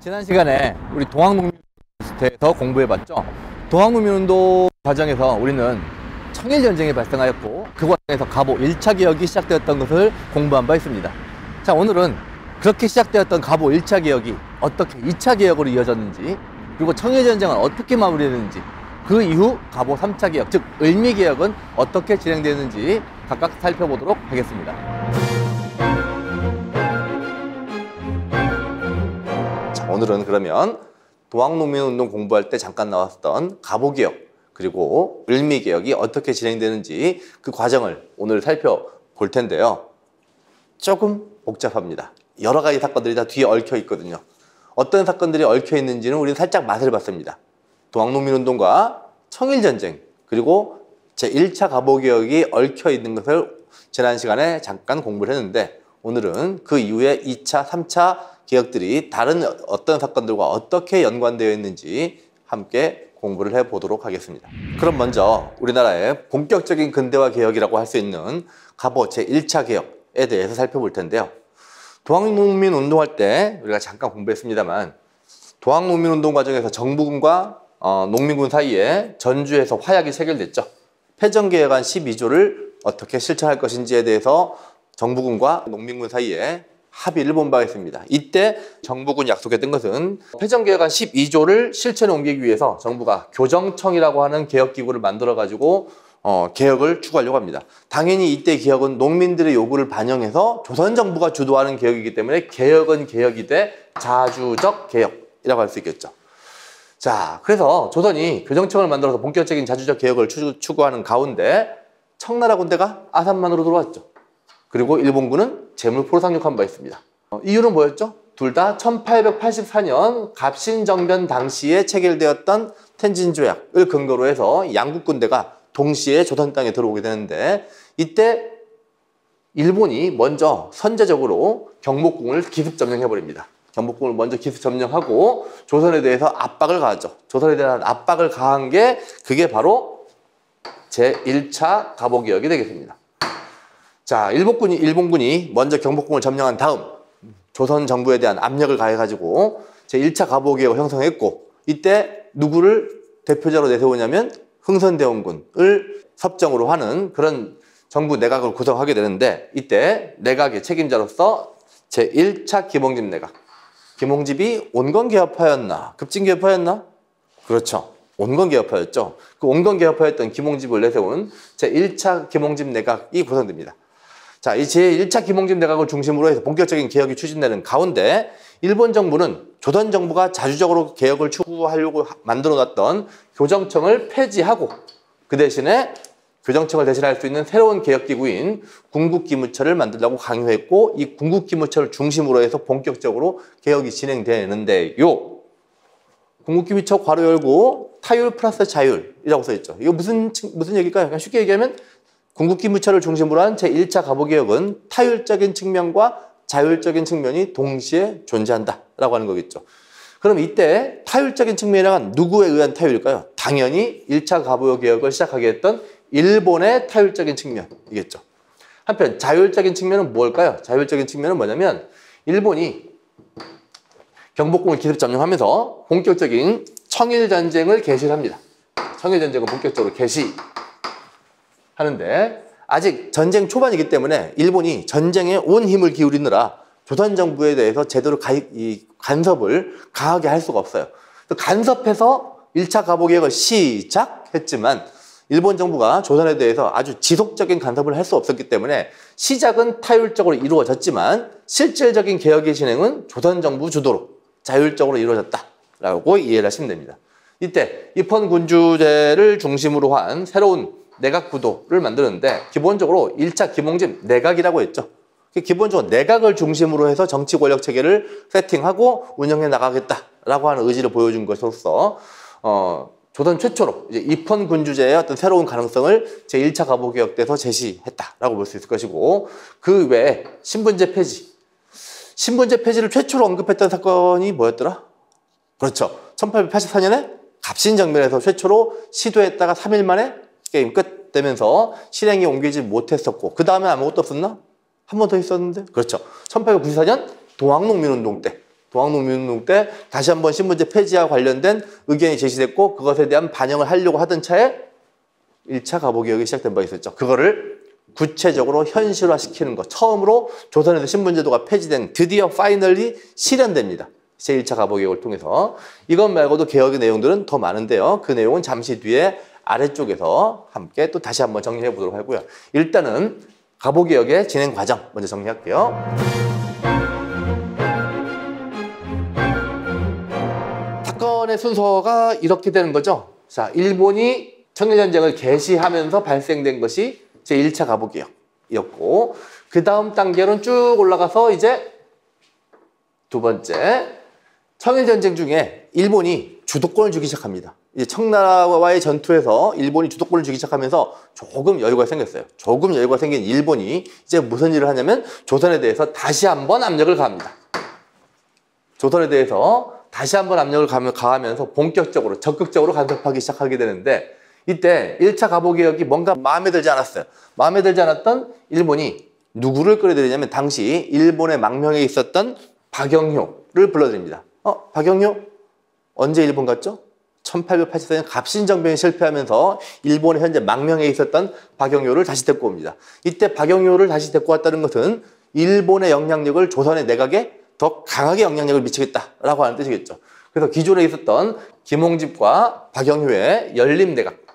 지난 시간에 우리 동학농민운동에서 공부해봤죠. 동학농민운동 과정에서 우리는 청일전쟁이 발생하였고 그 과정에서 갑오 1차 개혁이 시작되었던 것을 공부한 바 있습니다. 자, 오늘은 그렇게 시작되었던 갑오 1차 개혁이 어떻게 2차 개혁으로 이어졌는지, 그리고 청일전쟁은 어떻게 마무리됐는지, 그 이후 갑오 3차 개혁, 즉 을미개혁은 어떻게 진행되는지 각각 살펴보도록 하겠습니다. 자, 오늘은 그러면 동학농민운동 공부할 때 잠깐 나왔던 갑오개혁 그리고 을미개혁이 어떻게 진행되는지 그 과정을 오늘 살펴볼 텐데요. 조금 복잡합니다. 여러 가지 사건들이 다 뒤에 얽혀 있거든요. 어떤 사건들이 얽혀 있는지는 우리는 살짝 맛을 봤습니다. 동학농민운동과 청일전쟁 그리고 제1차 갑오개혁이 얽혀 있는 것을 지난 시간에 잠깐 공부를 했는데, 오늘은 그 이후에 2차, 3차 개혁들이 다른 어떤 사건들과 어떻게 연관되어 있는지 함께 공부를 해보도록 하겠습니다. 그럼 먼저 우리나라의 본격적인 근대화 개혁이라고 할 수 있는 갑오 제1차 개혁에 대해서 살펴볼 텐데요. 동학농민 운동할 때 우리가 잠깐 공부했습니다만, 동학농민운동 과정에서 정부군과 농민군 사이에 전주에서 화약이 체결됐죠. 패전개혁안 12조를 어떻게 실천할 것인지에 대해서 정부군과 농민군 사이에 합의를 본 바가 있습니다. 이때 정부군이 약속했던 것은 패전개혁안 12조를 실천에 옮기기 위해서 정부가 교정청이라고 하는 개혁기구를 만들어가지고 개혁을 추구하려고 합니다. 당연히 이때 개혁은 농민들의 요구를 반영해서 조선정부가 주도하는 개혁이기 때문에 개혁은 개혁이 돼 자주적 개혁이라고 할 수 있겠죠. 자, 그래서 조선이 교정청을 만들어서 본격적인 자주적 개혁을 추구하는 가운데 청나라 군대가 아산만으로 들어왔죠. 그리고 일본군은 제물포로 상륙한 바 있습니다. 이유는 뭐였죠? 둘 다 1884년 갑신정변 당시에 체결되었던 텐진조약을 근거로 해서 양국 군대가 동시에 조선 땅에 들어오게 되는데, 이때 일본이 먼저 선제적으로 경복궁을 기습 점령해버립니다. 경복궁을 먼저 기습 점령하고 조선에 대해서 압박을 가하죠. 조선에 대한 압박을 가한 게 그게 바로 제1차 갑오개혁이 되겠습니다. 자, 일본군이 먼저 경복궁을 점령한 다음 조선 정부에 대한 압력을 가해가지고 제1차 갑오개혁을 형성했고, 이때 누구를 대표자로 내세우냐면 흥선대원군을 섭정으로 하는 그런 정부 내각을 구성하게 되는데, 이때 내각의 책임자로서 제1차 김홍집 내각, 김홍집이 온건개혁파였나 급진개혁파였나? 그렇죠, 온건개혁파였죠. 그 온건개혁파였던 김홍집을 내세운 제1차 김홍집 내각이 구성됩니다. 자, 이 제1차 김홍집 내각을 중심으로 해서 본격적인 개혁이 추진되는 가운데, 일본 정부는 조선 정부가 자주적으로 개혁을 추구하려고 만들어놨던 교정청을 폐지하고 그 대신에 교정청을 대신할 수 있는 새로운 개혁기구인 궁극기무처를 만들려고 강요했고, 이 궁극기무처를 중심으로 해서 본격적으로 개혁이 진행되는데요. 궁극기무처 괄호 열고 타율 플러스 자율이라고 써있죠. 이거 무슨 얘기일까요? 그냥 쉽게 얘기하면 궁극기무처를 중심으로 한 제1차 갑오개혁은 타율적인 측면과 자율적인 측면이 동시에 존재한다라고 하는 거겠죠. 그럼 이때 타율적인 측면이란 누구에 의한 타율일까요? 당연히 1차 갑오개혁을 시작하게 했던 일본의 타율적인 측면이겠죠. 한편 자율적인 측면은 뭘까요? 자율적인 측면은 뭐냐면, 일본이 경복궁을 기습 점령하면서 본격적인 청일전쟁을 개시를 합니다. 청일전쟁을 본격적으로 개시하는데, 아직 전쟁 초반이기 때문에 일본이 전쟁에 온 힘을 기울이느라 조선 정부에 대해서 제대로 간섭을 강하게 할 수가 없어요. 간섭해서 1차 갑오개혁을 시작했지만 일본 정부가 조선에 대해서 아주 지속적인 간섭을 할 수 없었기 때문에 시작은 타율적으로 이루어졌지만 실질적인 개혁의 진행은 조선 정부 주도로 자율적으로 이루어졌다라고 이해를 하시면 됩니다. 이때 입헌군주제를 중심으로 한 새로운 내각 구도를 만드는데, 기본적으로 1차 김홍집 내각이라고 했죠. 기본적으로 내각을 중심으로 해서 정치 권력 체계를 세팅하고 운영해 나가겠다라고 하는 의지를 보여준 것으로서 조선 최초로 이제 입헌군주제의 어떤 새로운 가능성을 제1차 갑오개혁 때서 제시했다라고 볼 수 있을 것이고, 그 외에 신분제 폐지를 최초로 언급했던 사건이 뭐였더라? 그렇죠, 1884년에 갑신정변에서 최초로 시도했다가 3일 만에 게임 끝 되면서 실행에 옮기지 못했었고, 그 다음에 아무것도 없었나? 한 번 더 있었는데, 그렇죠, 1894년 동학농민운동 때 동학농민운동 때 다시 한번 신분제 폐지와 관련된 의견이 제시됐고 그것에 대한 반영을 하려고 하던 차에 1차 가보개혁이 시작된 바 있었죠. 그거를 구체적으로 현실화시키는 것. 처음으로 조선에서 신분제도가 폐지된 드디어 파이널리 실현됩니다. 제1차 가보개혁을 통해서. 이것 말고도 개혁의 내용들은 더 많은데요. 그 내용은 잠시 뒤에 아래쪽에서 함께 또 다시 한번 정리해 보도록 하고요. 일단은 가보개혁의 진행 과정 먼저 정리할게요. 사건의 순서가 이렇게 되는 거죠. 자, 일본이 청일전쟁을 개시하면서 발생된 것이 제1차 가보개혁이었고 그 다음 단계로는 쭉 올라가서 이제 두 번째 청일전쟁 중에 일본이 주도권을 주기 시작합니다. 이제 청나라와의 전투에서 일본이 주도권을 주기 시작하면서 조금 여유가 생겼어요. 조금 여유가 생긴 일본이 이제 무슨 일을 하냐면 조선에 대해서 다시 한번 압력을 가합니다. 조선에 대해서 다시 한번 압력을 가하면서 본격적으로 적극적으로 간섭하기 시작하게 되는데 이때 1차 가보개혁이 뭔가 마음에 들지 않았어요. 마음에 들지 않았던 일본이 누구를 끌어들이냐면 당시 일본의 망명에 있었던 박영효를 불러들입니다. 박영효? 언제 일본 갔죠? 1884년 갑신정변이 실패하면서 일본의 현재 망명에 있었던 박영효를 다시 데리고 옵니다. 이때 박영효를 다시 데리고 왔다는 것은 일본의 영향력을 조선의 내각에 더 강하게 영향력을 미치겠다라고 하는 뜻이겠죠. 그래서 기존에 있었던 김홍집과 박영효의 열림내각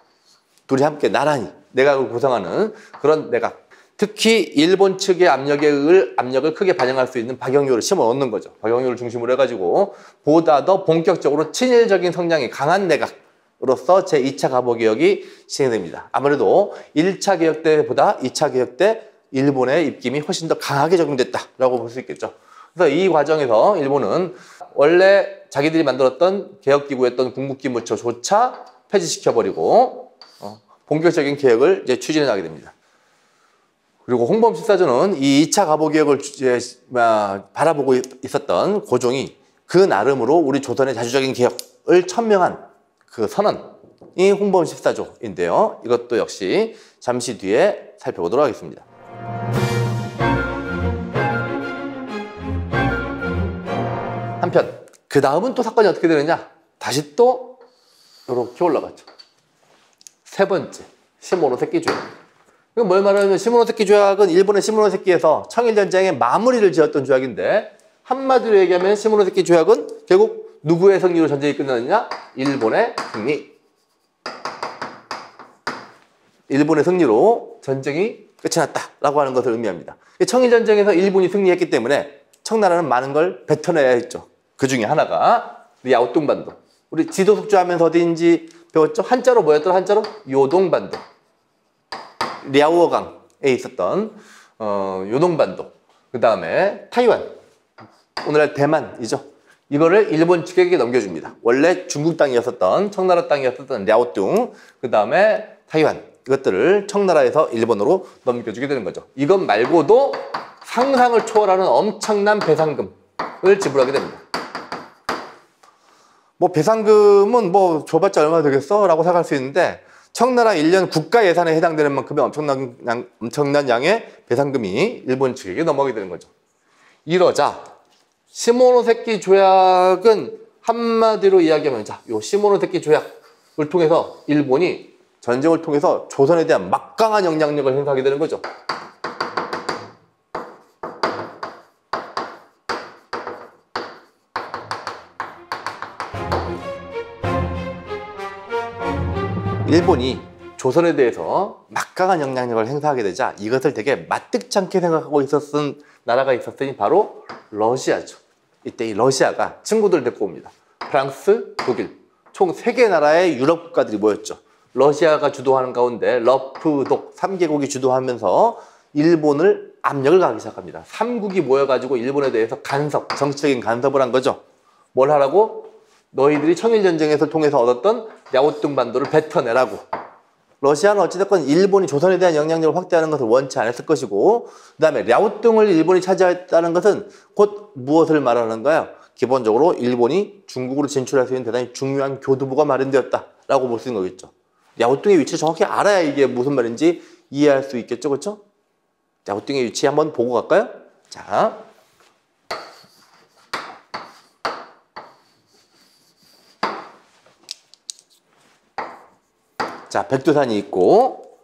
둘이 함께 나란히 내각을 구성하는 그런 내각, 특히 일본 측의 압력을 크게 반영할 수 있는 박영효를 심어넣는 거죠. 박영효를 중심으로 해가지고 보다 더 본격적으로 친일적인 성향이 강한 내각으로서 제2차 가보개혁이 진행됩니다. 아무래도 1차 개혁 때보다 2차 개혁 때 일본의 입김이 훨씬 더 강하게 적용됐다라고 볼 수 있겠죠. 그래서 이 과정에서 일본은 원래 자기들이 만들었던 개혁기구였던 군국기무처조차 폐지시켜버리고 본격적인 개혁을 이제 추진해 나가게 됩니다. 그리고 홍범14조는 이 2차 가보개혁을 바라보고 있었던 고종이 그 나름으로 우리 조선의 자주적인 개혁을 천명한 그 선언이 홍범14조인데요. 이것도 역시 잠시 뒤에 살펴보도록 하겠습니다. 한편 그 다음은 또 사건이 어떻게 되느냐? 다시 또 이렇게 올라갔죠. 세 번째, 시모노세키 조약. 이건 뭘 말하냐면 시모노세키 조약은 일본의 시모노세키에서 청일전쟁의 마무리를 지었던 조약인데 한마디로 얘기하면 시모노세키 조약은 결국 누구의 승리로 전쟁이 끝나느냐? 일본의 승리. 일본의 승리로 전쟁이 끝이 났다라고 하는 것을 의미합니다. 청일전쟁에서 일본이 승리했기 때문에 청나라는 많은 걸 뱉어내야 했죠. 그 중에 하나가 야오뚱반도. 우리 지도 숙지하면서 어디인지 배웠죠? 한자로 뭐였더라? 한자로 요동반도. 랴오어강에 있었던 요동반도. 그 다음에 타이완. 오늘날 대만이죠. 이거를 일본 측에게 넘겨줍니다. 원래 중국 땅이었었던 청나라 땅이었었던 랴오뚱. 그 다음에 타이완. 이것들을 청나라에서 일본으로 넘겨주게 되는 거죠. 이것 말고도 상상을 초월하는 엄청난 배상금을 지불하게 됩니다. 뭐 배상금은 뭐 줘봤자 얼마 되겠어? 라고 생각할 수 있는데 청나라 1년 국가 예산에 해당되는 만큼의 엄청난 양의 배상금이 일본 측에게 넘어가게 되는 거죠. 이러자 시모노세키 조약은 한마디로 이야기하면 요 시모노세키 조약을 통해서 일본이 전쟁을 통해서 조선에 대한 막강한 영향력을 행사하게 되는 거죠. 일본이 조선에 대해서 막강한 영향력을 행사하게 되자 이것을 되게 마뜩찮게 생각하고 있었던 나라가 있었으니 바로 러시아죠. 이때 이 러시아가 친구들 데리고 옵니다. 프랑스, 독일 총 3개 나라의 유럽 국가들이 모였죠. 러시아가 주도하는 가운데 러프독 3개국이 주도하면서 일본을 압력을 가하기 시작합니다. 3국이 모여가지고 일본에 대해서 정치적인 간섭을 한 거죠. 뭘 하라고? 너희들이 청일전쟁에서 통해서 얻었던 야오뚱 반도를 뱉어내라고. 러시아는 어찌됐건 일본이 조선에 대한 영향력을 확대하는 것을 원치 않았을 것이고 그 다음에 랴오뚱을 일본이 차지했다는 것은 곧 무엇을 말하는가요? 기본적으로 일본이 중국으로 진출할 수 있는 대단히 중요한 교두보가 마련되었다라고 볼 수 있는 거겠죠. 랴오뚱의 위치를 정확히 알아야 이게 무슨 말인지 이해할 수 있겠죠. 그렇죠? 랴오뚱의 위치 한번 보고 갈까요? 자, 자, 백두산이 있고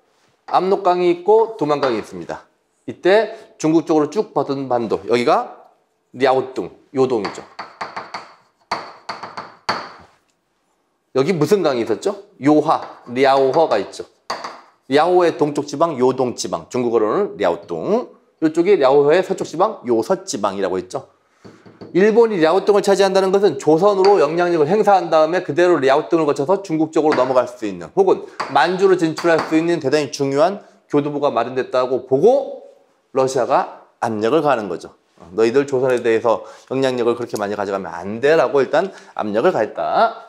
압록강이 있고 두만강이 있습니다. 이때 중국 쪽으로 쭉 뻗은 반도, 여기가 랴오뚱, 요동이죠. 여기 무슨 강이 있었죠? 요하, 랴오허가 있죠. 랴오의 동쪽 지방, 요동 지방, 중국어로는 랴오뚱. 이쪽이 랴오허의 서쪽 지방, 요서 지방이라고 했죠. 일본이 랴오뚱을 차지한다는 것은 조선으로 영향력을 행사한 다음에 그대로 랴오뚱을 거쳐서 중국 쪽으로 넘어갈 수 있는, 혹은 만주로 진출할 수 있는 대단히 중요한 교두보가 마련됐다고 보고 러시아가 압력을 가하는 거죠. 너희들 조선에 대해서 영향력을 그렇게 많이 가져가면 안 돼 라고 일단 압력을 가했다.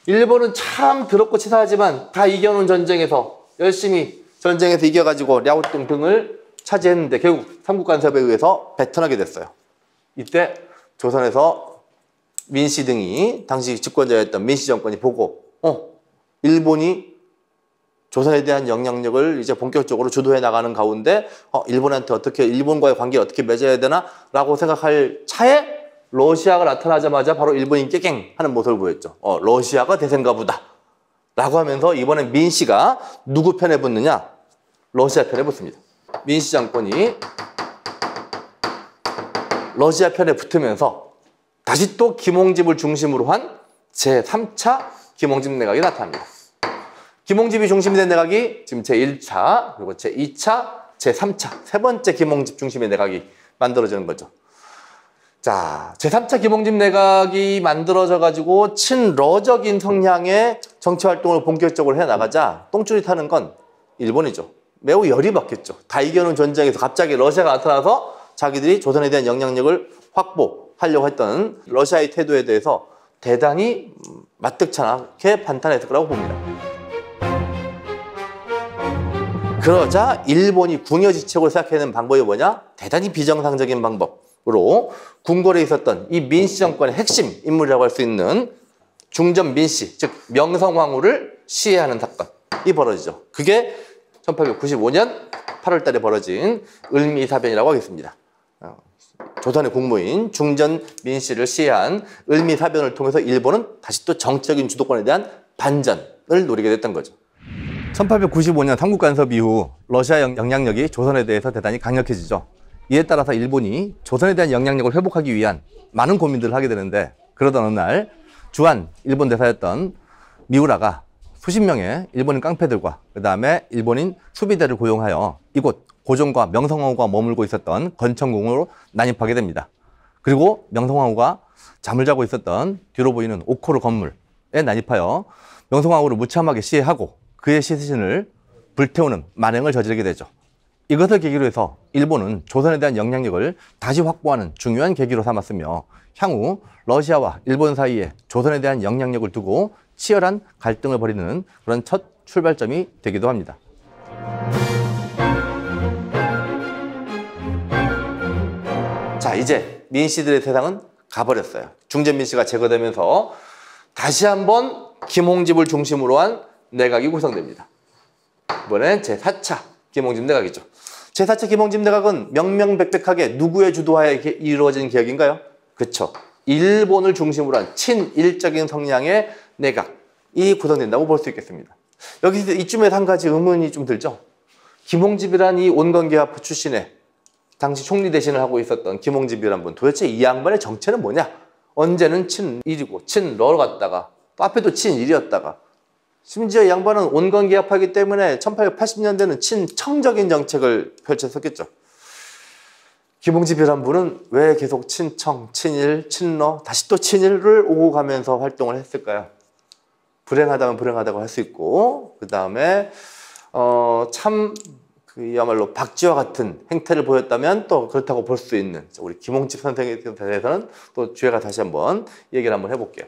일본은 참 더럽고 치사하지만 다 이겨놓은 전쟁에서 열심히 전쟁에서 이겨가지고 랴오뚱 등을 차지했는데 결국 삼국간섭에 의해서 배턴하게 됐어요. 이때 조선에서 민씨 등이, 당시 집권자였던 민씨 정권이 보고 일본이 조선에 대한 영향력을 이제 본격적으로 주도해 나가는 가운데 일본한테 어떻게, 일본과의 관계를 어떻게 맺어야 되나 라고 생각할 차에 러시아가 나타나자마자 바로 일본이 깨갱 하는 모습을 보였죠. 러시아가 대세인가 보다 라고 하면서 이번엔 민씨가 누구 편에 붙느냐? 러시아 편에 붙습니다. 민씨 정권이 러시아 편에 붙으면서 다시 또 김홍집을 중심으로 한 제3차 김홍집 내각이 나타납니다. 김홍집이 중심이 된 내각이 지금 제1차, 그리고 제2차, 제3차, 세 번째 김홍집 중심의 내각이 만들어지는 거죠. 자, 제3차 김홍집 내각이 만들어져가지고 친러적인 성향의 정치활동을 본격적으로 해나가자 똥줄이 타는 건 일본이죠. 매우 열이 받겠죠. 다 이겨놓은 전쟁에서 갑자기 러시아가 나타나서 자기들이 조선에 대한 영향력을 확보하려고 했던 러시아의 태도에 대해서 대단히 마뜩찮게 판단했을 거라고 봅니다. 그러자 일본이 궁여지책으로 생각해낸 방법이 뭐냐? 대단히 비정상적인 방법으로 궁궐에 있었던 이 민씨 정권의 핵심 인물이라고 할 수 있는 중전 민씨, 즉 명성황후를 시해하는 사건이 벌어지죠. 그게 1895년 8월 달에 벌어진 을미사변이라고 하겠습니다. 조선의 국무인 중전 민씨를 시해한 을미사변을 통해서 일본은 다시 또 정치적인 주도권에 대한 반전을 노리게 됐던 거죠. 1895년 삼국간섭 이후 러시아 영향력이 조선에 대해서 대단히 강력해지죠. 이에 따라서 일본이 조선에 대한 영향력을 회복하기 위한 많은 고민들을 하게 되는데, 그러던 어느 날 주한 일본 대사였던 미우라가 수십 명의 일본인 깡패들과 그 다음에 일본인 수비대를 고용하여 이곳 고종과 명성황후가 머물고 있었던 건천궁으로 난입하게 됩니다. 그리고 명성황후가 잠을 자고 있었던 뒤로 보이는 오코르 건물에 난입하여 명성황후를 무참하게 시해하고 그의 시신을 불태우는 만행을 저지르게 되죠. 이것을 계기로 해서 일본은 조선에 대한 영향력을 다시 확보하는 중요한 계기로 삼았으며, 향후 러시아와 일본 사이에 조선에 대한 영향력을 두고 치열한 갈등을 벌이는 그런 첫 출발점이 되기도 합니다. 자, 이제 민씨들의 세상은 가버렸어요. 중전 민씨가 제거되면서 다시 한번 김홍집을 중심으로 한 내각이 구성됩니다. 이번엔 제4차 김홍집 내각이죠. 제4차 김홍집 내각은 명명백백하게 누구의 주도하에 이루어진 개혁인가요? 그쵸. 일본을 중심으로 한 친일적인 성향의 내각이 구성된다고 볼 수 있겠습니다. 여기서 이쯤에서 한 가지 의문이 좀 들죠. 김홍집이란 이 온건계합 출신의 당시 총리 대신을 하고 있었던 김홍집이란 분, 도대체 이 양반의 정체는 뭐냐? 언제는 친일이고 친러로 갔다가 또 앞에도 친일이었다가, 심지어 이 양반은 온건계합하기 때문에 1880년대는 친청적인 정책을 펼쳤었겠죠. 김홍집이란 분은 왜 계속 친청, 친일, 친러, 다시 또 친일을 오고 가면서 활동을 했을까요? 불행하다면 불행하다고 할 수 있고, 그 다음에 그야말로 박쥐와 같은 행태를 보였다면 또 그렇다고 볼 수 있는 우리 김홍집 선생에 대해서는 또 주제가 다시 한번 얘기를 한번 해볼게요.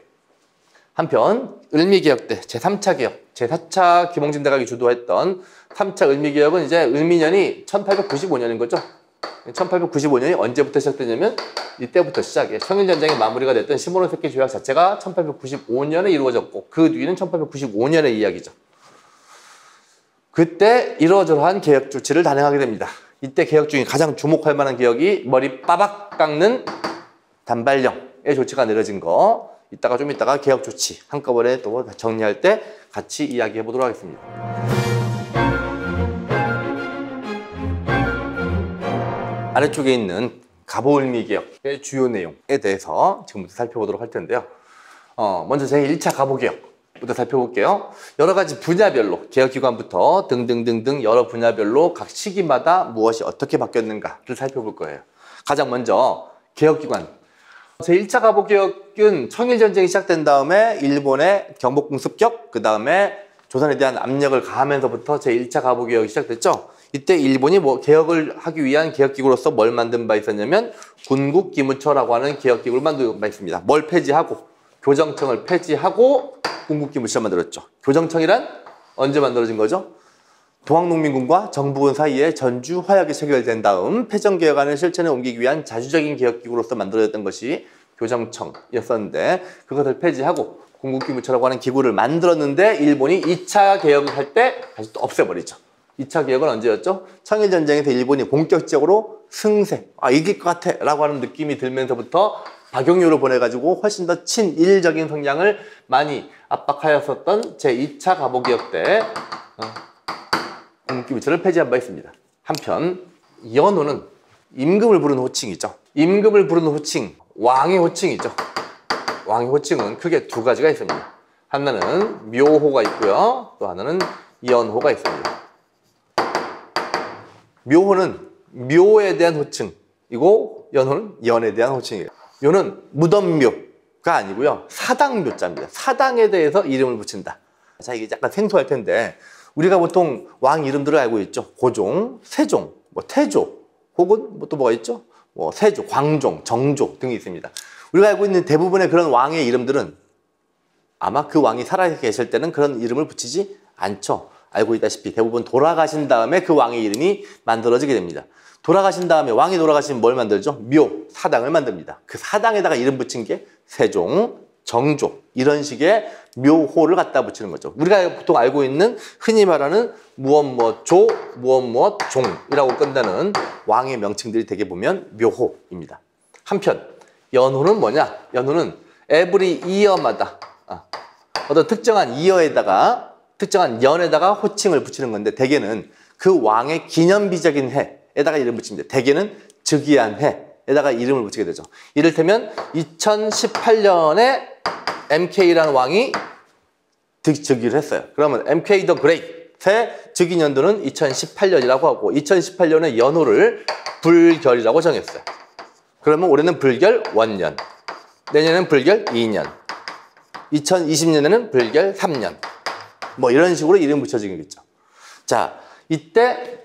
한편 을미개혁 때 제3차 개혁, 제4차 김홍집 내각이 주도했던 3차 을미개혁은 이제 을미년이 1895년인 거죠. 1895년이 언제부터 시작되냐면 이때부터 시작이에요. 청일전쟁이 마무리가 됐던 시모노세키 조약 자체가 1895년에 이루어졌고 그 뒤는 1895년의 이야기죠. 그때 이러저러한 개혁 조치를 단행하게 됩니다. 이때 개혁 중에 가장 주목할 만한 개혁이 머리 빠박 깎는 단발령의 조치가 내려진 거, 이따가 좀 이따가 개혁 조치 한꺼번에 또 정리할 때 같이 이야기해 보도록 하겠습니다. 아래쪽에 있는 갑오을미개혁의 주요 내용에 대해서 지금부터 살펴보도록 할 텐데요. 먼저 제1차 갑오개혁부터 살펴볼게요. 여러 가지 분야별로 개혁기관부터 등등등등 여러 분야별로 각 시기마다 무엇이 어떻게 바뀌었는가를 살펴볼 거예요. 가장 먼저 개혁기관. 제1차 갑오개혁은 청일전쟁이 시작된 다음에 일본의 경복궁 습격, 그 다음에 조선에 대한 압력을 가하면서부터 제1차 갑오개혁이 시작됐죠. 이때 일본이 개혁을 하기 위한 개혁기구로서 뭘 만든 바 있었냐면 군국기무처라고 하는 개혁기구를 만든 바 있습니다. 뭘 폐지하고 교정청을 폐지하고 군국기무처를 만들었죠. 교정청이란 언제 만들어진 거죠? 동학농민군과 정부군 사이에 전주 화약이 체결된 다음 패전개혁안을 실천에 옮기기 위한 자주적인 개혁기구로서 만들어졌던 것이 교정청이었었는데 그것을 폐지하고 군국기무처라고 하는 기구를 만들었는데 일본이 2차 개혁을 할 때 다시 또 없애버리죠. 2차 개혁은 언제였죠? 청일전쟁에서 일본이 본격적으로 승세, 이길 것 같아 라고 하는 느낌이 들면서부터 박용료를 보내가지고 훨씬 더 친일적인 성향을 많이 압박하였었던 제2차 갑오개혁 때 군국기무처를 폐지한 바 있습니다. 한편 연호는 임금을 부르는 호칭이죠. 임금을 부르는 호칭, 왕의 호칭이죠. 왕의 호칭은 크게 두 가지가 있습니다. 하나는 묘호가 있고요. 또 하나는 연호가 있습니다. 묘호는 묘에 대한 호칭이고 연호는 연에 대한 호칭이에요. 묘는 무덤묘가 아니고요. 사당묘자입니다. 사당에 대해서 이름을 붙인다. 자, 이게 약간 생소할 텐데 우리가 보통 왕 이름들을 알고 있죠. 고종, 세종, 태조, 혹은 또 뭐가 있죠? 세조, 광종, 정조 등이 있습니다. 우리가 알고 있는 대부분의 그런 왕의 이름들은 아마 그 왕이 살아계실 때는 그런 이름을 붙이지 않죠. 알고 있다시피 대부분 돌아가신 다음에 그 왕의 이름이 만들어지게 됩니다. 돌아가신 다음에 왕이 돌아가시면 뭘 만들죠? 묘, 사당을 만듭니다. 그 사당에다가 이름 붙인 게 세종, 정조 이런 식의 묘호를 갖다 붙이는 거죠. 우리가 보통 알고 있는 흔히 말하는 무엇무엇조, 무엇무엇종이라고 끝나는 왕의 명칭들이 되게 보면 묘호입니다. 한편 연호는 뭐냐? 연호는 every year마다 어떤 특정한 year에다가 특정한 연에다가 호칭을 붙이는 건데 대개는 그 왕의 기념비적인 해에다가 이름 붙입니다. 대개는 즉위한 해에다가 이름을 붙이게 되죠. 이를테면 2018년에 MK라는 왕이 즉위를 했어요. 그러면 MK the Great의 즉위 연도는 2018년이라고 하고 2018년의 연호를 불결이라고 정했어요. 그러면 올해는 불결 1년, 내년에는 불결 2년, 2020년에는 불결 3년 이런 식으로 이름 붙여지겠죠. 자, 이때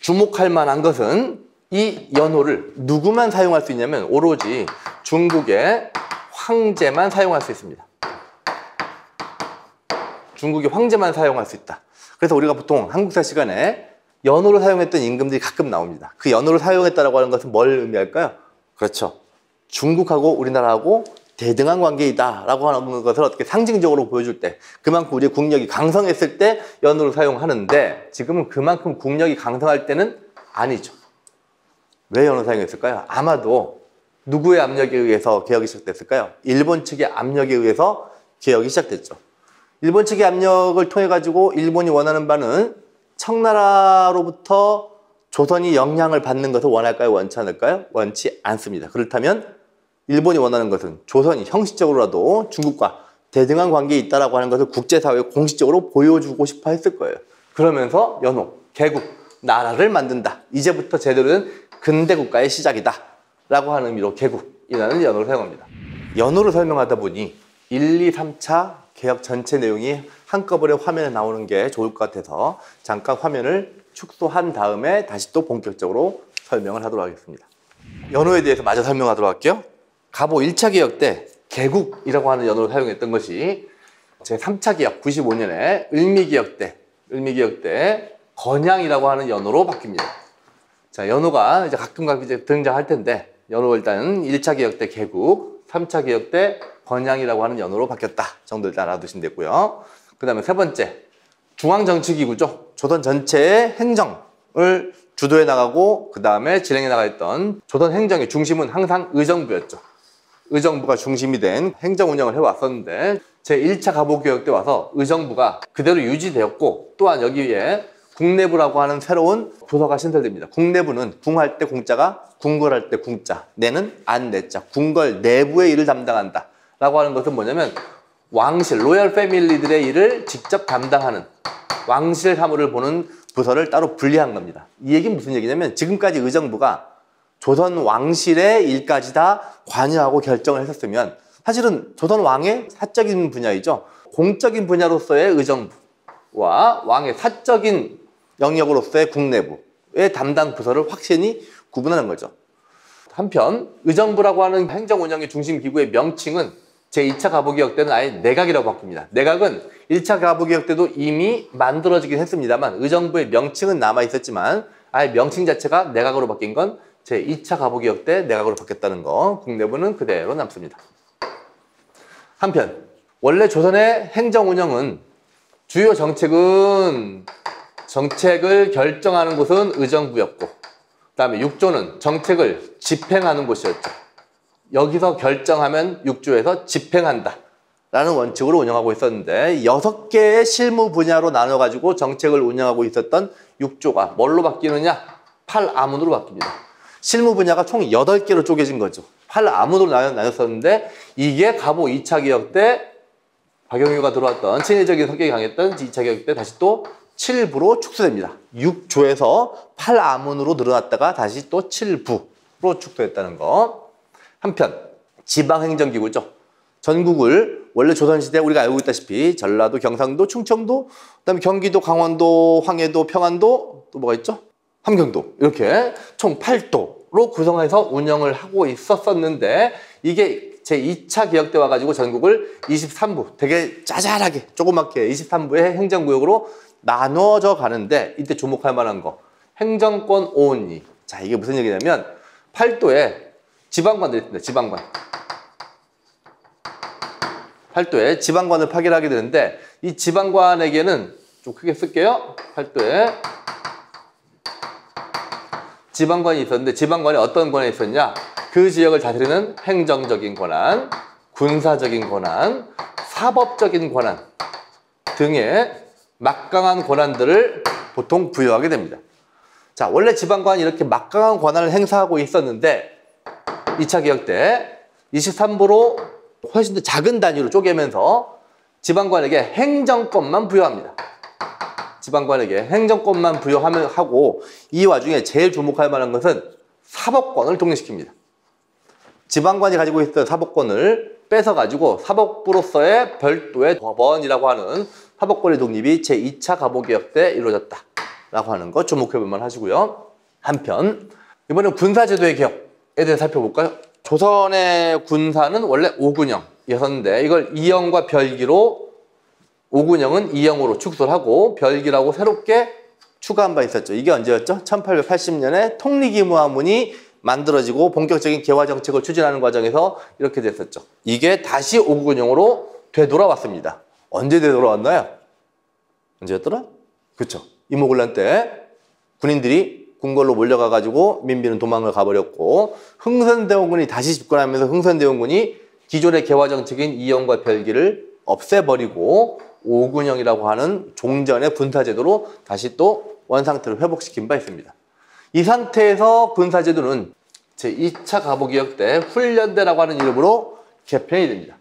주목할 만한 것은 이 연호를 누구만 사용할 수 있냐면 오로지 중국의 황제만 사용할 수 있습니다. 중국의 황제만 사용할 수 있다. 그래서 우리가 보통 한국사 시간에 연호를 사용했던 임금들이 가끔 나옵니다. 그 연호를 사용했다라고 하는 것은 뭘 의미할까요? 그렇죠. 중국하고 우리나라하고 대등한 관계이다 라고 하는 것을 어떻게 상징적으로 보여줄 때 그만큼 우리의 국력이 강성했을 때 연호를 사용하는데 지금은 그만큼 국력이 강성할 때는 아니죠. 왜 연호를 사용했을까요? 아마도 누구의 압력에 의해서 개혁이 시작됐을까요? 일본 측의 압력에 의해서 개혁이 시작됐죠. 일본 측의 압력을 통해 가지고 일본이 원하는 바는 청나라로부터 조선이 영향을 받는 것을 원할까요? 원치 않을까요? 원치 않습니다. 그렇다면 일본이 원하는 것은 조선이 형식적으로라도 중국과 대등한 관계에 있다라고 하는 것을 국제사회에 공식적으로 보여주고 싶어 했을 거예요. 그러면서 연호, 개국, 나라를 만든다. 이제부터 제대로 된 근대 국가의 시작이다 라고 하는 의미로 개국이라는 연호를 사용합니다. 연호를 설명하다 보니 1, 2, 3차 개혁 전체 내용이 한꺼번에 화면에 나오는 게 좋을 것 같아서 잠깐 화면을 축소한 다음에 다시 또 본격적으로 설명을 하도록 하겠습니다. 연호에 대해서 마저 설명하도록 할게요. 갑오 1차 개혁 때 개국이라고 하는 연호를 사용했던 것이 제3차 개혁 95년에 을미개혁 때 건양이라고 하는 연호로 바뀝니다. 자, 연호가 이제 가끔 이제 등장할 텐데 연호 일단은 1차 개혁 때 개국, 3차 개혁 때 건양이라고 하는 연호로 바뀌었다 정도 일단 알아두시면 되고요. 그 다음에 세 번째, 중앙정치기구죠. 조선 전체의 행정을 주도해 나가고 그 다음에 진행해 나가했던 조선 행정의 중심은 항상 의정부였죠. 의정부가 중심이 된 행정 운영을 해왔었는데 제1차 가보개혁 때 와서 의정부가 그대로 유지되었고 또한 여기에 국내부라고 하는 새로운 부서가 신설됩니다. 국내부는 궁할 때 궁자가 궁궐할 때 궁자, 내는 안내자, 궁궐 내부의 일을 담당한다 라고 하는 것은 뭐냐면 왕실, 로열 패밀리들의 일을 직접 담당하는 왕실 사무를 보는 부서를 따로 분리한 겁니다. 이 얘기는 무슨 얘기냐면 지금까지 의정부가 조선 왕실의 일까지 다 관여하고 결정을 했었으면 사실은 조선 왕의 사적인 분야이죠. 공적인 분야로서의 의정부와 왕의 사적인 영역으로서의 국내부의 담당 부서를 확실히 구분하는 거죠. 한편 의정부라고 하는 행정 운영의 중심 기구의 명칭은 제2차 가보개혁 때는 아예 내각이라고 바뀝니다. 내각은 1차 가보개혁 때도 이미 만들어지긴 했습니다만 의정부의 명칭은 남아있었지만 아예 명칭 자체가 내각으로 바뀐 건 제2차 가보개혁 때 내각으로 바뀌었다는 거, 국내부는 그대로 남습니다. 한편 원래 조선의 행정 운영은 주요 정책을 결정하는 곳은 의정부였고 그 다음에 육조는 정책을 집행하는 곳이었죠. 여기서 결정하면 육조에서 집행한다 라는 원칙으로 운영하고 있었는데 6개의 실무 분야로 나눠가지고 정책을 운영하고 있었던 육조가 뭘로 바뀌느냐? 팔아문으로 바뀝니다. 실무 분야가 총 8개로 쪼개진 거죠. 팔아문으로 나눴었는데 이게 가보 2차 개혁 때 박영규가 들어왔던 친일적인 성격이 강했던 2차 개혁 때 다시 또 7부로 축소됩니다. 6조에서 8아문으로 늘어났다가 다시 또 7부로 축소했다는 거. 한편 지방행정기구죠. 전국을 원래 조선시대 우리가 알고 있다시피 전라도, 경상도, 충청도, 그다음에 경기도, 강원도, 황해도, 평안도, 또 뭐가 있죠? 함경도 이렇게 총 8도로 구성해서 운영을 하고 있었는데 이게 제2차 개혁 때 와가지고 전국을 23부 되게 짜잘하게 조그맣게 23부의 행정구역으로 나눠져 가는데 이때 주목할 만한 거 행정권 오은리. 자, 이게 무슨 얘기냐면 8도에 지방관들이 있습니다. 지방관. 8도에 지방관을 파견하게 되는데 이 지방관에게는 좀 크게 쓸게요. 8도에 지방관이 있었는데 지방관이 어떤 권한이 있었냐? 그 지역을 다스리는 행정적인 권한, 군사적인 권한, 사법적인 권한 등의 막강한 권한들을 보통 부여하게 됩니다. 자, 원래 지방관이 이렇게 막강한 권한을 행사하고 있었는데 2차 개혁 때 23부로 훨씬 더 작은 단위로 쪼개면서 지방관에게 행정권만 부여합니다. 지방관에게 행정권만 부여하고 이 와중에 제일 주목할 만한 것은 사법권을 독립시킵니다. 지방관이 가지고 있던 사법권을 뺏어가지고 사법부로서의 별도의 법원이라고 하는 사법권의 독립이 제2차 가보개혁 때 이루어졌다라고 하는 거 주목해볼만 하시고요. 한편 이번엔 군사제도의 개혁에 대해 살펴볼까요? 조선의 군사는 원래 5군형이었는데 이걸 2형과 별기로 5군형은 2형으로 축소를 하고 별기라고 새롭게 추가한 바 있었죠. 이게 언제였죠? 1880년에 통리기무화문이 만들어지고 본격적인 개화 정책을 추진하는 과정에서 이렇게 됐었죠. 이게 다시 5군형으로 되돌아왔습니다. 언제 되돌아왔나요? 언제였더라? 그렇죠. 이모군란 때 군인들이 궁궐로 몰려가가지고 민비는 도망을 가버렸고 흥선대원군이 다시 집권하면서 흥선대원군이 기존의 개화 정책인 2형과 별기를 없애버리고 5군형이라고 하는 종전의 군사제도로 다시 또 원상태를 회복시킨 바 있습니다. 이 상태에서 군사제도는 제2차 가보개혁 때 훈련대라고 하는 이름으로 개편이 됩니다.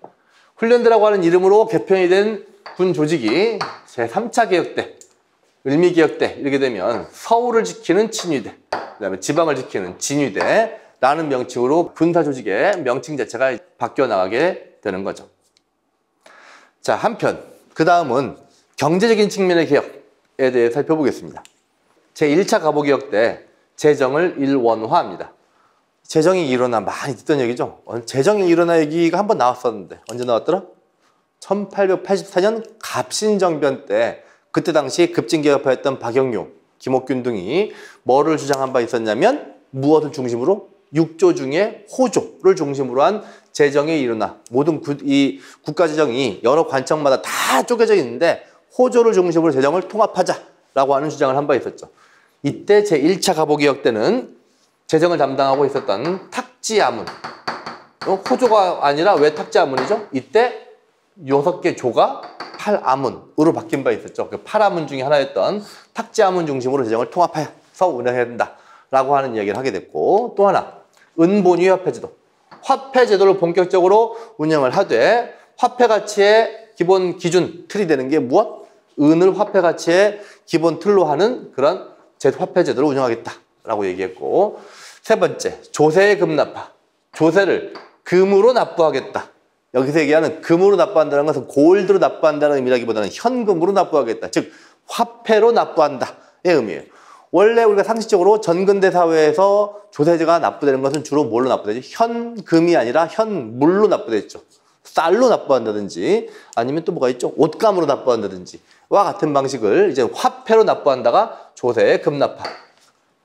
훈련대라고 하는 이름으로 개편이 된 군 조직이 제3차 개혁 때, 을미개혁 때 이렇게 되면 서울을 지키는 친위대, 그 다음에 지방을 지키는 진위대라는 명칭으로 군사 조직의 명칭 자체가 바뀌어 나가게 되는 거죠. 자, 한편 그 다음은 경제적인 측면의 개혁에 대해 살펴보겠습니다. 제1차 가보개혁 때 재정을 일원화합니다. 재정이 일어나 많이 듣던 얘기죠. 재정이 일어나 얘기가 한번 나왔었는데 언제 나왔더라? 1884년 갑신정변 때 그때 당시 급진개혁파였던 박영규, 김옥균 등이 뭐를 주장한 바 있었냐면 무엇을 중심으로? 육조 중에 호조를 중심으로 한 재정의 일원화. 모든 이 국가재정이 여러 관청마다 다 쪼개져 있는데 호조를 중심으로 재정을 통합하자라고 하는 주장을 한 바 있었죠. 이때 제1차 가보개혁 때는 재정을 담당하고 있었던 탁지아문, 호조가 아니라 왜 탁자문이죠? 이때 6개 조가 팔아문으로 바뀐 바 있었죠. 그 팔아문 중에 하나였던 탁자문 중심으로 재정을 통합해서 운영해야 된다라고 하는 이야기를 하게 됐고, 또 하나 은본위 화폐제도. 화폐제도를 본격적으로 운영을 하되 화폐 가치의 기본 기준 틀이 되는 게 무엇? 은을 화폐 가치의 기본 틀로 하는 그런 화폐제도를 운영하겠다라고 얘기했고, 세 번째 조세의 금납화. 조세를 금으로 납부하겠다. 여기서 얘기하는 금으로 납부한다는 것은 골드로 납부한다는 의미라기보다는 현금으로 납부하겠다. 즉 화폐로 납부한다의 의미예요. 원래 우리가 상식적으로 전근대 사회에서 조세제가 납부되는 것은 주로 뭘로 납부되죠? 현금이 아니라 현물로 납부됐죠. 쌀로 납부한다든지 아니면 또 뭐가 있죠? 옷감으로 납부한다든지 와 같은 방식을 이제 화폐로 납부한다가 조세의 금납화.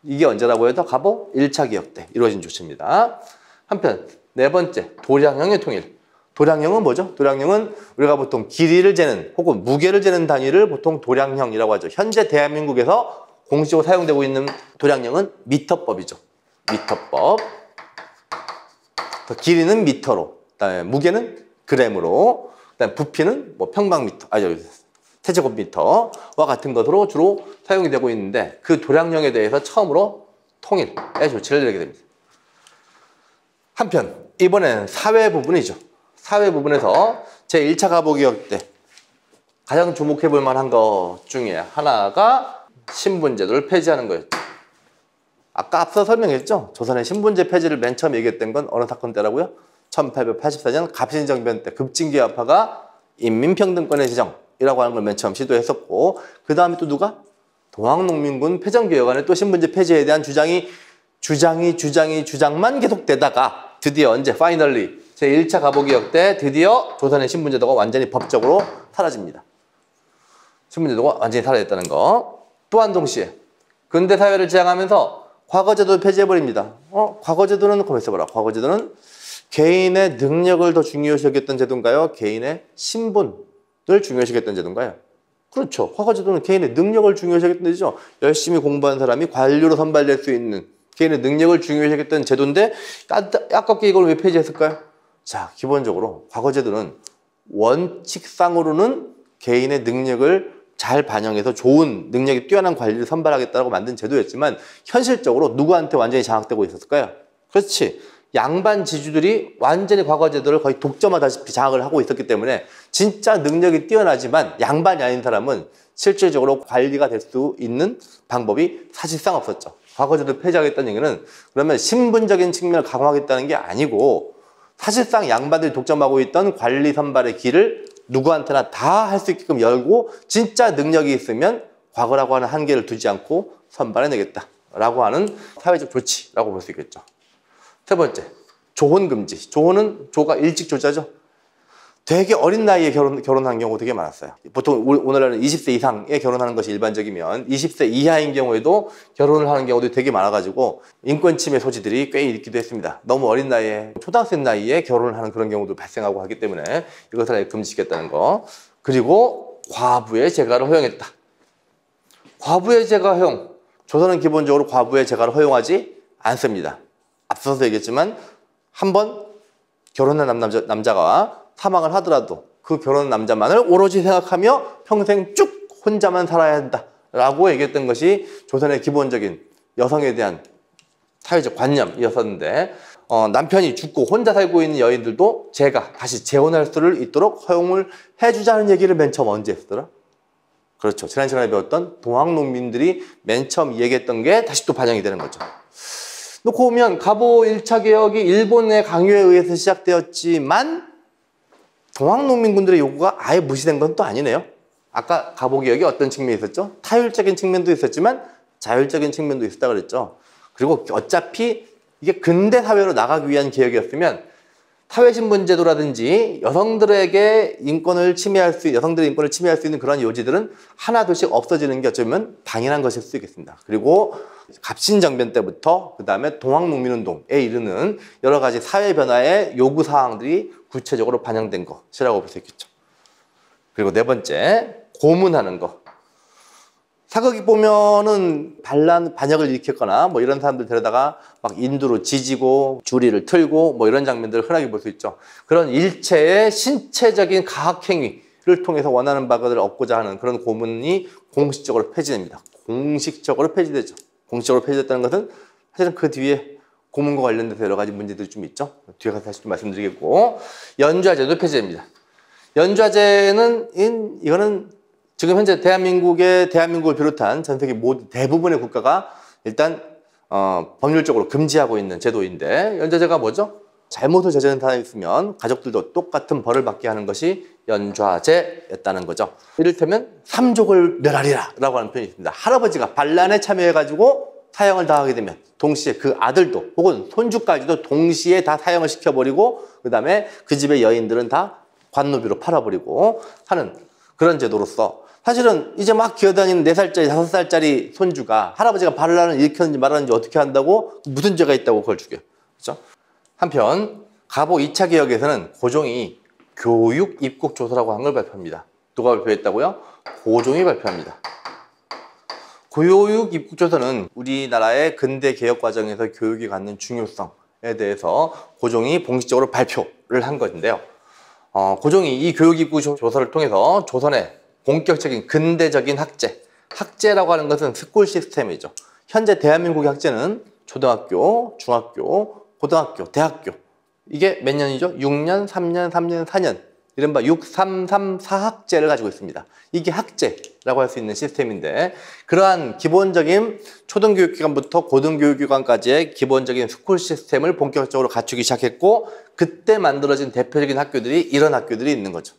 이게 언제라고 해도 가보 1차 개혁 때 이루어진 조치입니다. 한편 네 번째 도량형의 통일. 도량형은 뭐죠? 도량형은 우리가 보통 길이를 재는 혹은 무게를 재는 단위를 보통 도량형이라고 하죠. 현재 대한민국에서 공식적으로 사용되고 있는 도량형은 미터법이죠. 미터법. 길이는 미터로, 그다음에 무게는 그램으로, 그다음에 부피는 뭐 평방미터, 세제곱미터와 같은 것으로 주로 사용이 되고 있는데 그 도량형에 대해서 처음으로 통일의 조치를 내리게 됩니다. 한편 이번에는 사회 부분이죠. 사회 부분에서 제1차 가보개혁 때 가장 주목해 볼 만한 것 중에 하나가 신분제도를 폐지하는 거였죠. 아까 앞서 설명했죠. 조선의 신분제 폐지를 맨 처음 얘기했던 건 어느 사건 때라고요? 1884년 갑신정변 때 급진개혁파가 인민평등권의 제정이라고 하는 걸 맨 처음 시도했었고, 그 다음에 또 누가? 동학농민군 패전개혁안에 또 신분제 폐지에 대한 주장만 계속되다가 드디어 언제 파이널리 제1차 가보개혁 때 드디어 조선의 신분제도가 완전히 법적으로 사라집니다. 신분제도가 완전히 사라졌다는 거. 또한 동시에 근대사회를 지향하면서 과거제도를 폐지해버립니다. 과거제도는 가만 있어봐라. 과거제도는 개인의 능력을 더 중요시 여겼던 제도인가요? 개인의 신분을 중요시 여겼던 제도인가요? 그렇죠. 과거제도는 개인의 능력을 중요시 여겼던 제도죠. 열심히 공부한 사람이 관료로 선발될 수 있는 개인의 능력을 중요시 여겼던 제도인데 아깝게 이걸 왜 폐지했을까요? 자, 기본적으로 과거제도는 원칙상으로는 개인의 능력을 잘 반영해서 좋은 능력이 뛰어난 관리를 선발하겠다고 만든 제도였지만 현실적으로 누구한테 완전히 장악되고 있었을까요? 그렇지. 양반 지주들이 완전히 과거제도를 거의 독점하다시피 장악을 하고 있었기 때문에 진짜 능력이 뛰어나지만 양반이 아닌 사람은 실질적으로 관리가 될 수 있는 방법이 사실상 없었죠. 과거제도를 폐지하겠다는 얘기는 그러면 신분적인 측면을 강화하겠다는 게 아니고 사실상 양반들이 독점하고 있던 관리 선발의 길을 누구한테나 다 할 수 있게끔 열고 진짜 능력이 있으면 과거라고 하는 한계를 두지 않고 선발해내겠다라고 하는 사회적 조치라고 볼 수 있겠죠. 세 번째, 조혼 금지. 조혼은 조가 일찍 조자죠. 되게 어린 나이에 결혼한 경우 되게 많았어요. 보통 오늘날은 20세 이상에 결혼하는 것이 일반적이면 20세 이하인 경우에도 결혼을 하는 경우도 되게 많아가지고 인권 침해 소지들이 꽤 있기도 했습니다. 너무 어린 나이에 초등학생 나이에 결혼을 하는 그런 경우도 발생하고 하기 때문에 이것을 금지시켰다는 거. 그리고 과부의 재가를 허용했다. 과부의 재가 허용. 조선은 기본적으로 과부의 재가를 허용하지 않습니다. 앞서서 얘기했지만 한번 결혼한 남자가 사망을 하더라도 그 결혼한 남자만을 오로지 생각하며 평생 쭉 혼자만 살아야 한다라고 얘기했던 것이 조선의 기본적인 여성에 대한 사회적 관념이었었는데 남편이 죽고 혼자 살고 있는 여인들도 제가 다시 재혼할 수를 있도록 허용을 해주자는 얘기를 맨 처음 언제 했더라? 그렇죠. 지난 시간에 배웠던 동학농민들이 맨 처음 얘기했던 게 다시 또 반영이 되는 거죠. 놓고 보면 갑오 1차 개혁이 일본의 강요에 의해서 시작되었지만 동학농민군들의 요구가 아예 무시된 건 또 아니네요. 아까 갑오 개혁이 어떤 측면이 있었죠? 타율적인 측면도 있었지만 자율적인 측면도 있었다 그랬죠. 그리고 어차피 이게 근대 사회로 나가기 위한 개혁이었으면 사회신분제도라든지 여성들의 인권을 침해할 수 있는 그런 요지들은 하나둘씩 없어지는 게 어쩌면 당연한 것일 수 있겠습니다. 그리고 갑신정변 때부터 그 다음에 동학농민운동에 이르는 여러 가지 사회 변화의 요구사항들이 구체적으로 반영된 것이라고 볼 수 있겠죠. 그리고 네 번째, 고문하는 것. 사극이 보면은 반역을 일으켰거나 뭐 이런 사람들 데려다가 막 인두로 지지고 주리를 틀고 뭐 이런 장면들을 흔하게 볼 수 있죠. 그런 일체의 신체적인 가학행위를 통해서 원하는 바를 얻고자 하는 그런 고문이 공식적으로 폐지됩니다. 공식적으로 폐지되죠. 공식적으로 폐지됐다는 것은 사실은 그 뒤에 고문과 관련돼서 여러 가지 문제들이 좀 있죠. 뒤에 가서 다시 좀 말씀드리겠고, 연좌제도 폐지됩니다. 연좌제는 이거는 지금 현재 대한민국을 비롯한 전 세계 대부분의 국가가 일단 법률적으로 금지하고 있는 제도인데, 연좌제가 뭐죠? 잘못을 저지른 사람이 있으면 가족들도 똑같은 벌을 받게 하는 것이 연좌제였다는 거죠. 이를테면 삼족을 멸하리라 라고 하는 표현이 있습니다. 할아버지가 반란에 참여해가지고 사형을 당하게 되면 동시에 그 아들도 혹은 손주까지도 동시에 다 사형을 시켜버리고, 그 다음에 그 집의 여인들은 다 관노비로 팔아버리고 하는 그런 제도로서, 사실은 이제 막 기어다니는 4살짜리, 5살짜리 손주가 할아버지가 반란을 일으켰는지 말았는지 어떻게 한다고, 무슨 죄가 있다고 그걸 죽여요. 그렇죠? 한편 가보 2차 개혁에서는 고종이 교육 입국 조서라고 한 걸 발표합니다. 누가 발표했다고요? 고종이 발표합니다. 교육 입국 조서는 우리나라의 근대 개혁 과정에서 교육이 갖는 중요성에 대해서 고종이 공식적으로 발표를 한 것인데요. 고종이 이 교육 입국 조서를 통해서 조선의 본격적인 근대적인 학제라고 하는 것은 스쿨 시스템이죠. 현재 대한민국의 학제는 초등학교, 중학교, 고등학교, 대학교, 이게 몇 년이죠? 6년, 3년, 3년, 4년, 이른바 6, 3, 3, 4학제를 가지고 있습니다. 이게 학제라고 할 수 있는 시스템인데, 그러한 기본적인 초등교육기관부터 고등교육기관까지의 기본적인 스쿨 시스템을 본격적으로 갖추기 시작했고, 그때 만들어진 대표적인 학교들이 이런 학교들이 있는 거죠.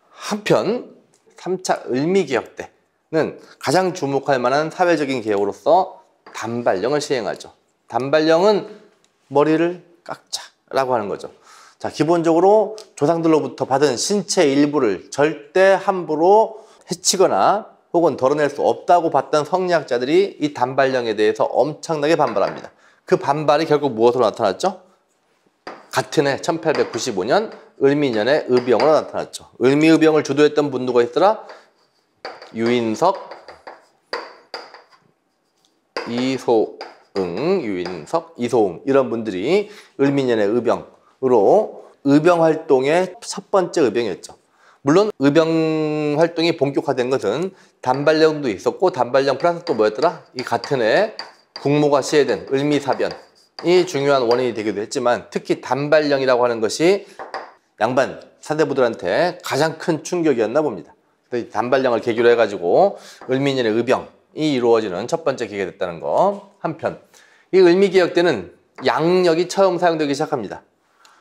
한편 3차 을미개혁 때는 가장 주목할 만한 사회적인 개혁으로서 단발령을 시행하죠. 단발령은 머리를 깎자라고 하는 거죠. 자, 기본적으로 조상들로부터 받은 신체 일부를 절대 함부로 해치거나 혹은 덜어낼 수 없다고 봤던 성리학자들이 이 단발령에 대해서 엄청나게 반발합니다. 그 반발이 결국 무엇으로 나타났죠? 같은 해 1895년 을미년의 의병으로 나타났죠. 을미의병을 주도했던 분 누가 있더라? 유인석, 이소응 이런 분들이 을미년의 의병으로 의병 활동의 첫 번째 의병이었죠. 물론 의병 활동이 본격화된 것은 단발령도 있었고, 단발령 플러스 또 뭐였더라? 이 같은 해 국모가 시해된 을미사변이 중요한 원인이 되기도 했지만, 특히 단발령이라고 하는 것이 양반 사대부들한테 가장 큰 충격이었나 봅니다. 그래서 단발령을 계기로 해가지고 을미년의 의병이 이루어지는 첫 번째 계기가 됐다는 거. 한편 이 을미개혁 때는 양력이 처음 사용되기 시작합니다.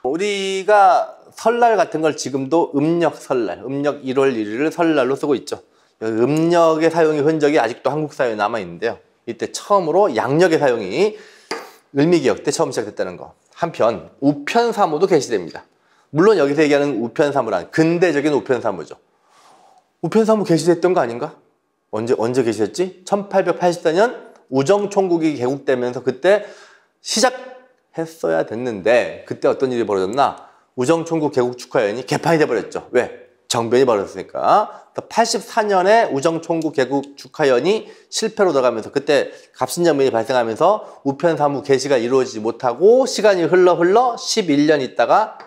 우리가 설날 같은 걸 지금도 음력설날, 음력 1월 1일을 설날로 쓰고 있죠. 음력의 사용의 흔적이 아직도 한국 사회에 남아있는데요. 이때 처음으로 양력의 사용이 을미개혁 때 처음 시작됐다는 거. 한편 우편사무도 개시됩니다. 물론 여기서 얘기하는 우편사무란 근대적인 우편사무죠. 우편사무 개시됐던 거 아닌가? 언제 개시됐지? 1884년 우정총국이 개국되면서 그때 시작했어야 됐는데, 그때 어떤 일이 벌어졌나? 우정총국 개국 축하연이 개판이 돼버렸죠. 왜? 정변이 벌어졌으니까. 84년에 우정총국 개국 축하연이 실패로 들어가면서, 그때 갑신정변이 발생하면서 우편사무 개시가 이루어지지 못하고 시간이 흘러 11년 있다가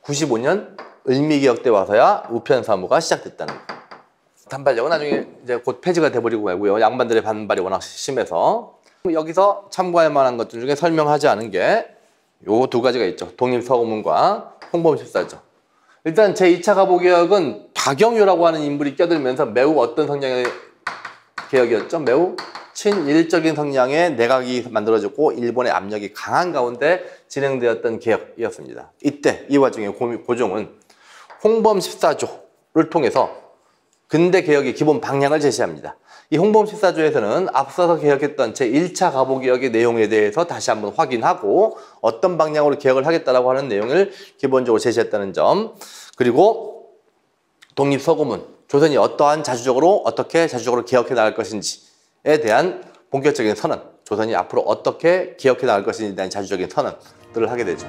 95년 을미개혁 때 와서야 우편사무가 시작됐다는 거예요. 단발령은 나중에 이제 곧 폐지가 돼버리고 말고요. 양반들의 반발이 워낙 심해서. 여기서 참고할 만한 것들 중에 설명하지 않은 게 요 두 가지가 있죠. 독립서고문과 홍범14조. 일단 제2차 가보개혁은 박영유라고 하는 인물이 껴들면서 매우 어떤 성향의 개혁이었죠? 매우 친일적인 성향의 내각이 만들어졌고, 일본의 압력이 강한 가운데 진행되었던 개혁이었습니다. 이때 이 와중에 고종은 홍범14조를 통해서 근대 개혁의 기본 방향을 제시합니다. 이 홍범14조에서는 앞서서 개혁했던 제1차 가보개혁의 내용에 대해서 다시 한번 확인하고 어떤 방향으로 개혁을 하겠다라고 하는 내용을 기본적으로 제시했다는 점, 그리고 독립서고문, 조선이 어떻게 자주적으로 개혁해 나갈 것인지에 대한 본격적인 선언, 조선이 앞으로 어떻게 개혁해 나갈 것인지에 대한 자주적인 선언들을 하게 되죠.